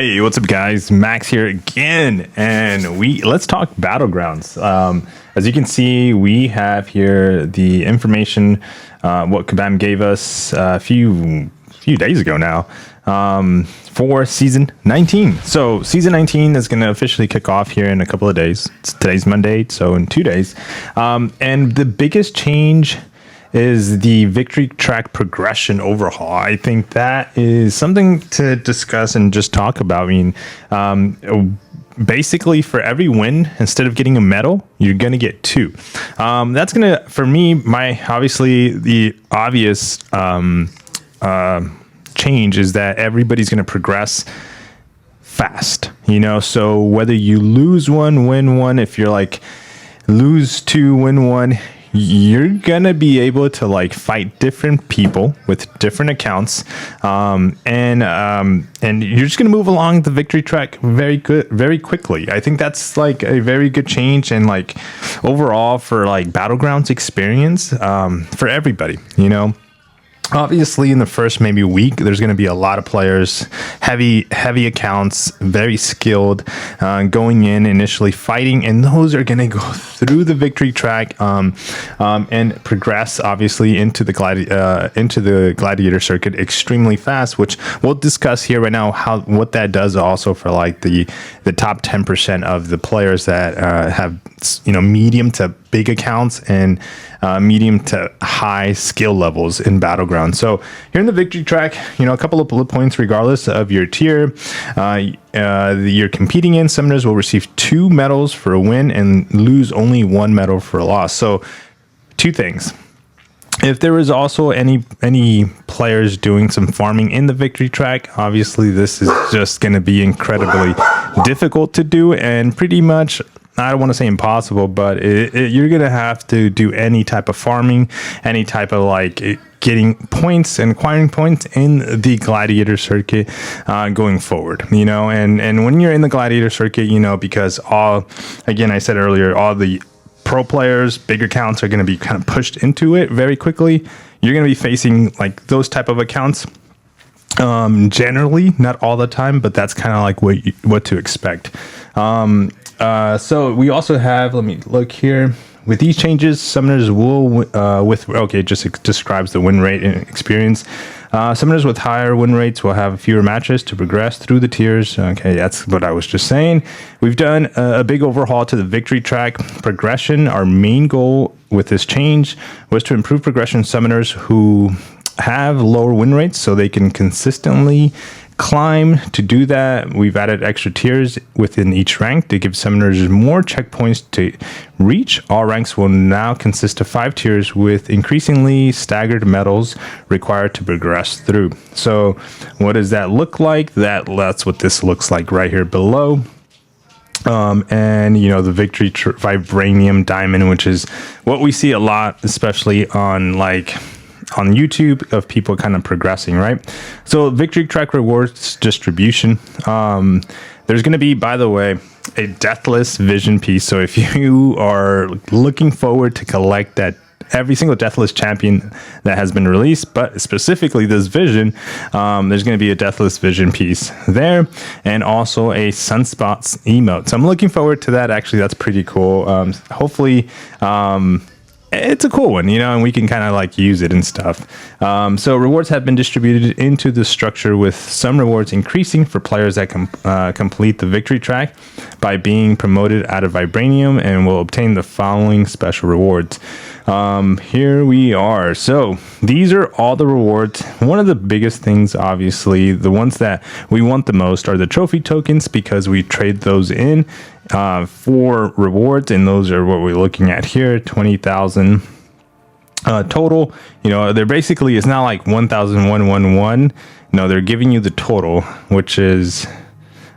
Hey, what's up, guys? Max here again, and let's talk Battlegrounds. As you can see, we have here the information what Kabam gave us a few days ago now for season 19. So season 19 is going to officially kick off here in a couple of days. Today's Monday, so in 2 days. And the biggest change is the victory track progression overhaul. I think that is something to discuss and just talk about. I mean, basically for every win, instead of getting a medal, you're going to get two. That's going to, for me, obviously the obvious change is that everybody's going to progress fast, so whether you lose one, win one, if you're like lose two, win one, you're gonna be able to like fight different people with different accounts, and you're just gonna move along the victory track very quickly. I think that's like a very good change, and like overall for like Battlegrounds experience for everybody. Obviously, in the first maybe week, there's going to be a lot of players, heavy accounts, very skilled, going in initially fighting, and those are going to go through the victory track and progress obviously into the gladiator circuit extremely fast, which we'll discuss here right now what that does also for like the top 10% of the players that have medium to big accounts and medium to high skill levels in Battlegrounds. So here in the victory track, a couple of bullet points regardless of your tier you're competing in. Summoners will receive 2 medals for a win and lose only 1 medal for a loss. So 2 things. If there is also any players doing some farming in the victory track, obviously this is just going to be incredibly difficult to do, and pretty much, I don't want to say impossible, but you're going to have to do any type of farming, any type of like getting points and acquiring points in the gladiator circuit going forward, and when you're in the gladiator circuit, because I said earlier, all the pro players, big accounts are going to be kind of pushed into it very quickly. You're going to be facing like those type of accounts. Generally, not all the time, but that's kind of like what to expect. So we also have, let me look here. With these changes, summoners will, just describes the win rate and experience. Summoners with higher win rates will have fewer matches to progress through the tiers. Okay, that's what I was just saying. We've done a big overhaul to the victory track progression. Our main goal with this change was to improve progression summoners who have lower win rates so they can consistently climb. To do that, we've added extra tiers within each rank to give summoners more checkpoints to reach. All ranks will now consist of 5 tiers with increasingly staggered medals required to progress through. So what does that look like? That's what this looks like right here below. And the victory vibranium diamond, which is what we see a lot, especially on YouTube, of people kind of progressing, right? So victory track rewards distribution. There's going to be, by the way, a deathless vision piece. So if you are looking forward to collect that every single deathless champion that has been released, but specifically this vision, there's going to be a deathless vision piece there, and also a sunspots emote. So I'm looking forward to that. Actually, that's pretty cool. Hopefully, it's a cool one, and we can kind of like use it and stuff. So rewards have been distributed into the structure, with some rewards increasing for players that complete the victory track by being promoted out of vibranium, and will obtain the following special rewards. Here we are. So these are all the rewards. One of the biggest things, obviously, the ones that we want the most are the trophy tokens, because we trade those in for rewards, and those are what we're looking at here, 20,000 total. They're basically, it's not like 1,111. No, they're giving you the total, which is,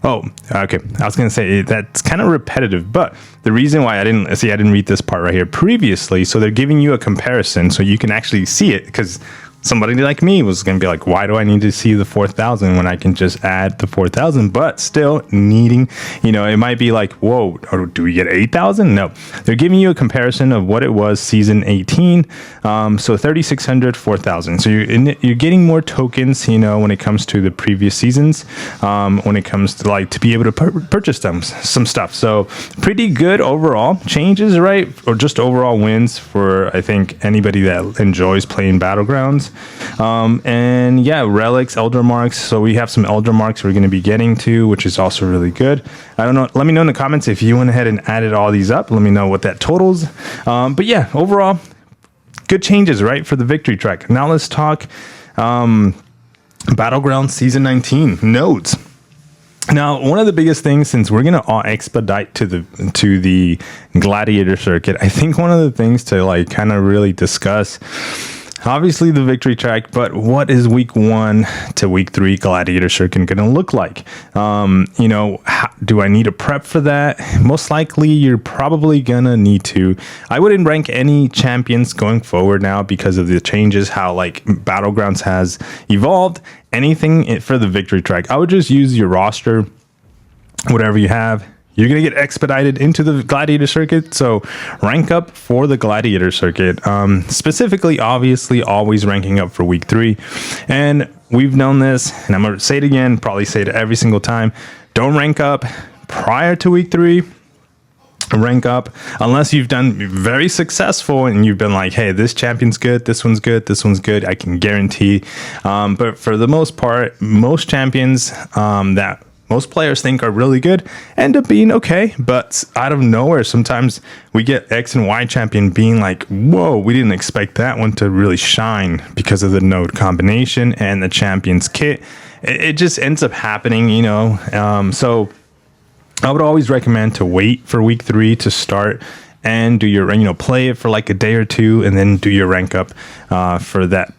okay, I was gonna say that's kind of repetitive, but the reason why I didn't read this part right here previously, so they're giving you a comparison so you can actually see it, because somebody like me was going to be like, why do I need to see the 4,000 when I can just add the 4,000? But still needing, it might be like, whoa, do we get 8,000? No, they're giving you a comparison of what it was season 18. So 3,600, 4,000. So you're getting more tokens, when it comes to the previous seasons, when it comes to like to be able to purchase some stuff. So pretty good overall changes, right? Or just overall wins for, I think, anybody that enjoys playing Battlegrounds. And yeah, relics, elder marks. So we have some elder marks we're going to be getting to, which is also really good. I don't know. Let me know in the comments if you went ahead and added all these up. Let me know what that totals. But yeah, overall, good changes, right, for the victory track. Now let's talk Battlegrounds Season 19 nodes. Now, one of the biggest things, since we're going to expedite to the gladiator circuit, I think one of the things to like kind of really discuss, obviously the victory track, but what is week 1 to week 3 gladiator circuit going to look like? Do I need to prep for that? Most likely you're probably going to need to. I wouldn't rank any champions going forward now because of the changes, how like Battlegrounds has evolved. Anything for the victory track, I would just use your roster, whatever you have. You're going to get expedited into the gladiator circuit. So rank up for the gladiator circuit. Specifically, obviously, always ranking up for week 3. And we've known this, and I'm going to say it again, probably say it every single time. Don't rank up prior to week 3. Rank up unless you've done very successful and you've been like, hey, this champion's good, this one's good, this one's good, I can guarantee. But for the most part, most champions that most players think are really good end up being okay, but out of nowhere, sometimes we get X and Y champion being like, whoa, we didn't expect that one to really shine because of the node combination and the champion's kit. It just ends up happening, so I would always recommend to wait for week 3 to start and do your, play it for like a day or two and then do your rank up for that,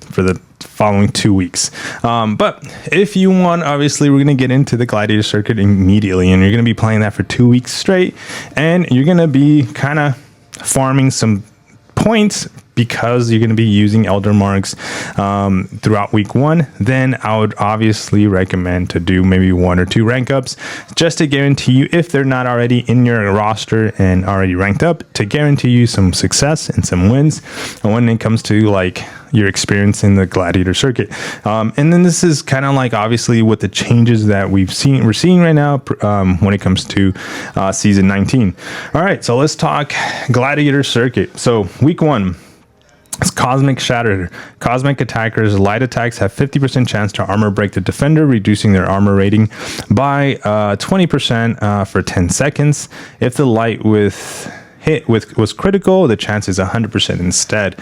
for the following 2 weeks. But if you want, obviously, we're going to get into the gladiator circuit immediately, and you're going to be playing that for 2 weeks straight, and you're going to be kind of farming some points because you're going to be using elder marks throughout week 1. Then I would obviously recommend to do maybe 1 or 2 rank ups just to guarantee you, if they're not already in your roster and already ranked up, to guarantee you some success and some wins when it comes to like your experience in the gladiator circuit. And then this is kind of like obviously with the changes that we're seeing right now when it comes to season 19. All right, so let's talk gladiator circuit. So week 1, it's Cosmic Shatter. Cosmic attackers, light attacks have 50% chance to armor break the defender, reducing their armor rating by 20% for 10 seconds. If the light was critical, the chance is 100% instead.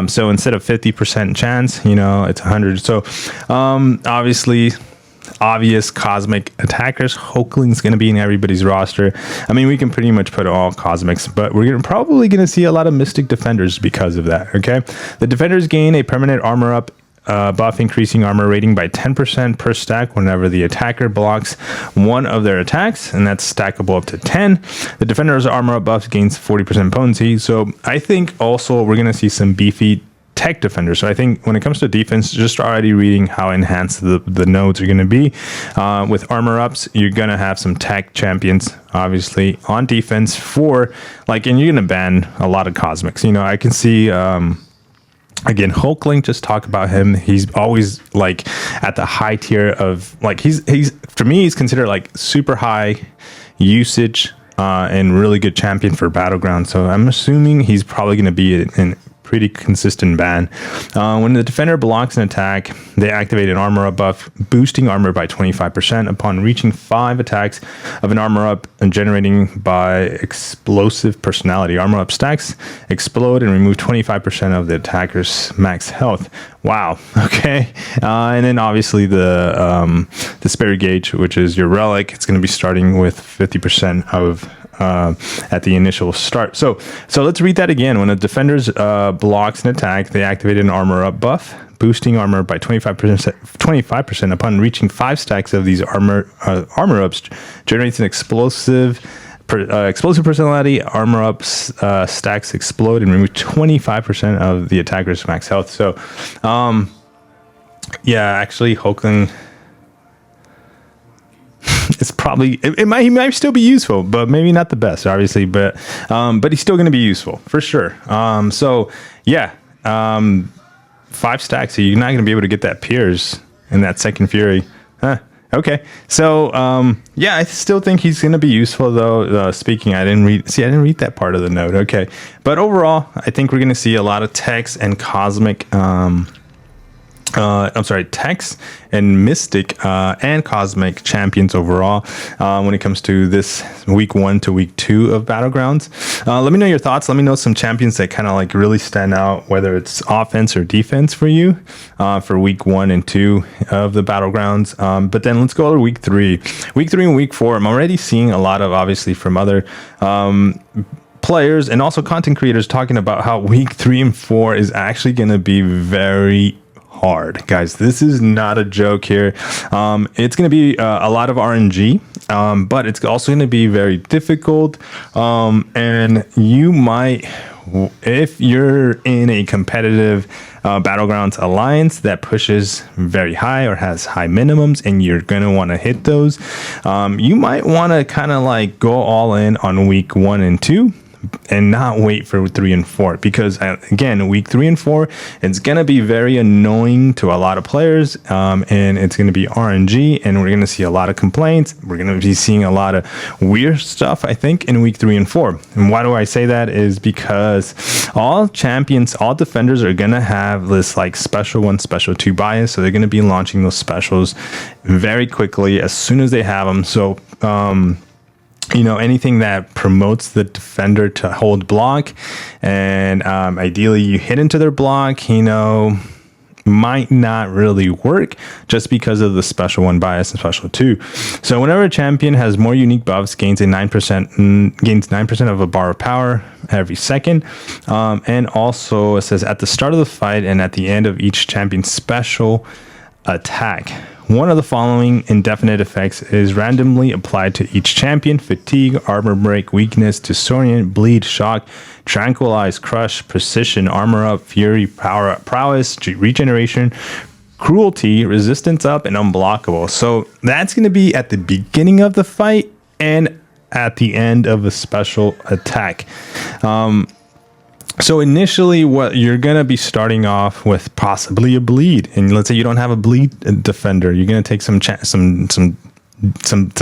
So instead of 50% chance, it's 100. So obviously, obvious cosmic attackers. Hulkling's going to be in everybody's roster. I mean, we can pretty much put all cosmics, but we're probably going to see a lot of mystic defenders because of that. Okay, the defenders gain a permanent armor up buff, increasing armor rating by 10% per stack whenever the attacker blocks one of their attacks, and that's stackable up to 10. The defender's armor up buff gains 40% potency. So I think also we're going to see some beefy tech defenders. So I think when it comes to defense, just already reading how enhanced the nodes are going to be. With armor ups, you're going to have some tech champions, obviously, on defense for like, and you're going to ban a lot of cosmics. I can see, again, Hulkling, just talk about him. He's always like at the high tier of like, he's for me, he's considered like super high usage and really good champion for Battlegrounds. So I'm assuming he's probably going to be in pretty consistent ban. When the defender blocks an attack, they activate an armor up buff, boosting armor by 25% upon reaching 5 attacks of an armor up and generating by explosive personality. Armor up stacks explode and remove 25% of the attacker's max health. Wow. Okay. And then obviously the Spirit Gauge, which is your relic, it's going to be starting with 50% of at the initial start. So let's read that again. When a defender's blocks an attack, they activate an armor up buff, boosting armor by 25% upon reaching 5 stacks of these armor ups, generates an explosive Explosive personality, armor up, stacks explode, and remove 25% of the attacker's max health. So, yeah, actually, Hulkling. It's probably he might still be useful, but maybe not the best, obviously. But he's still going to be useful for sure. So yeah, 5 stacks. So you're not going to be able to get that Piers and that second Fury. Huh. Okay. So yeah, I still think he's going to be useful though. Speaking, I didn't read that part of the note. Okay, but overall, I think we're going to see a lot of Tex and Cosmic. Tex and Mystic and Cosmic champions overall when it comes to this week 1 to week 2 of Battlegrounds. Let me know your thoughts. Let me know some champions that kind of like really stand out, whether it's offense or defense for you for week 1 and 2 of the Battlegrounds. But then let's go to week 3. Week 3 and week 4, I'm already seeing a lot of, obviously, from other players and also content creators talking about how week 3 and 4 is actually going to be very hard, guys. This is not a joke here. It's going to be a lot of RNG, but it's also going to be very difficult. And you might, if you're in a competitive Battlegrounds alliance that pushes very high or has high minimums, and you're going to want to hit those, you might want to kind of like go all in on week 1 and 2. And not wait for 3 and 4, because again, week 3 and 4, it's going to be very annoying to a lot of players, and it's going to be RNG, and we're going to see a lot of complaints. We're going to be seeing a lot of weird stuff, I think, in week 3 and 4. And why do I say that? Is because all champions, all defenders are going to have this like special 1, special 2 bias, so they're going to be launching those specials very quickly as soon as they have them. So anything that promotes the defender to hold block, and ideally you hit into their block, might not really work just because of the special 1 bias and special 2. So whenever a champion has more unique buffs, gains 9% of a bar of power every second. And also it says at the start of the fight and at the end of each champion's special attack, one of the following indefinite effects is randomly applied to each champion: fatigue, armor break, weakness, disorient, bleed, shock, tranquilize, crush, precision, armor up, fury, power up, prowess, regeneration, cruelty, resistance up, and unblockable. So that's going to be at the beginning of the fight and at the end of a special attack. So initially, what you're going to be starting off with possibly a bleed, and let's say you don't have a bleed defender, you're going to take some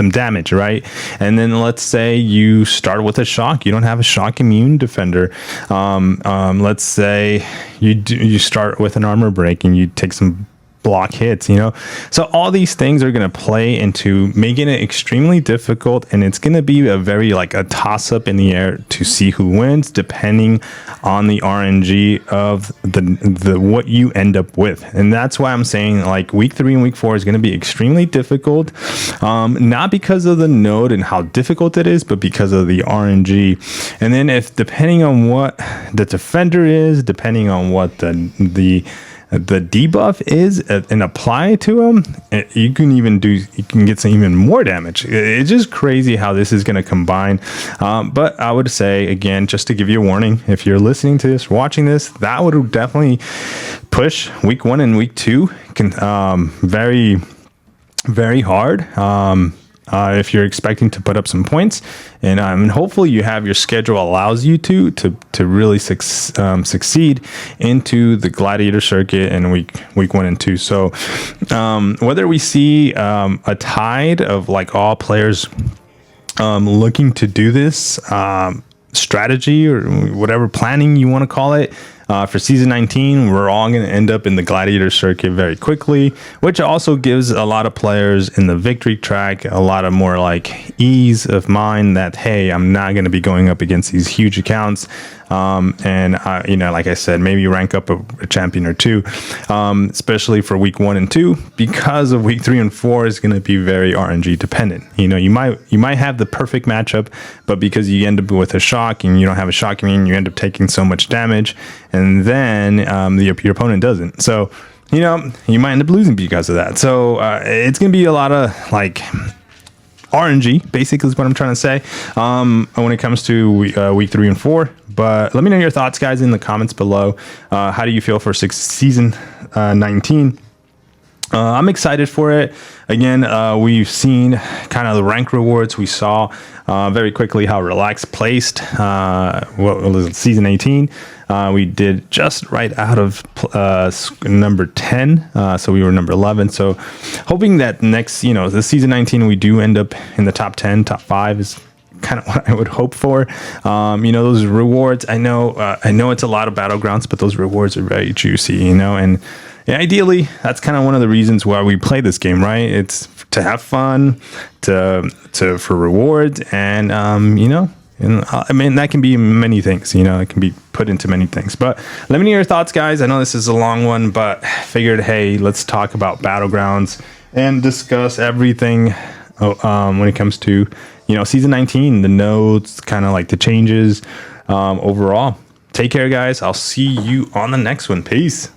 damage, right? And then let's say you start with a shock. You don't have a shock immune defender. Let's say you start with an armor break and you take some block hits, so all these things are going to play into making it extremely difficult, and it's going to be a very like a toss up in the air to see who wins depending on the RNG of the what you end up with. And that's why I'm saying like week 3 and week 4 is going to be extremely difficult, not because of the node and how difficult it is, but because of the RNG. And then if depending on what the defender is, depending on what the debuff is and apply to them, you can get some even more damage. It's just crazy how this is going to combine. But I would say, again, just to give you a warning, if you're listening to this, watching this, that would definitely push week 1 and week 2 very, very hard. If you're expecting to put up some points, and hopefully you have your schedule allows you to really succeed into the gladiator circuit in week 1 and 2. So whether we see a tide of like all players looking to do this strategy or whatever planning you want to call it, for season 19, we're all going to end up in the gladiator circuit very quickly, which also gives a lot of players in the victory track a lot of more like ease of mind that, hey, I'm not going to be going up against these huge accounts. Like I said, maybe rank up a champion or 2, especially for week 1 and 2, because of week 3 and 4 is going to be very RNG dependent. You might have the perfect matchup, but because you end up with a shock and you don't have a shock immune, you end up taking so much damage, and then your opponent doesn't. So you might end up losing because of that. So it's going to be a lot of like RNG, basically, is what I'm trying to say, when it comes to week 3 and 4. But let me know your thoughts, guys, in the comments below. How do you feel for season 19? I'm excited for it. Again, we've seen kind of the rank rewards. We saw very quickly how Relax placed. What was it, season 18? We did just right out of number 10. So we were number 11. So hoping that next, the season 19, we do end up in the top 10, top 5 is kind of what I would hope for. Those rewards, I know it's a lot of Battlegrounds, but those rewards are very juicy, and yeah, ideally, that's kind of one of the reasons why we play this game, right? It's to have fun, for rewards, and that can be many things. It can be put into many things. But let me know your thoughts, guys. I know this is a long one, but figured, hey, let's talk about Battlegrounds and discuss everything when it comes to season 19, the notes, kind of like the changes overall. Take care, guys. I'll see you on the next one. Peace.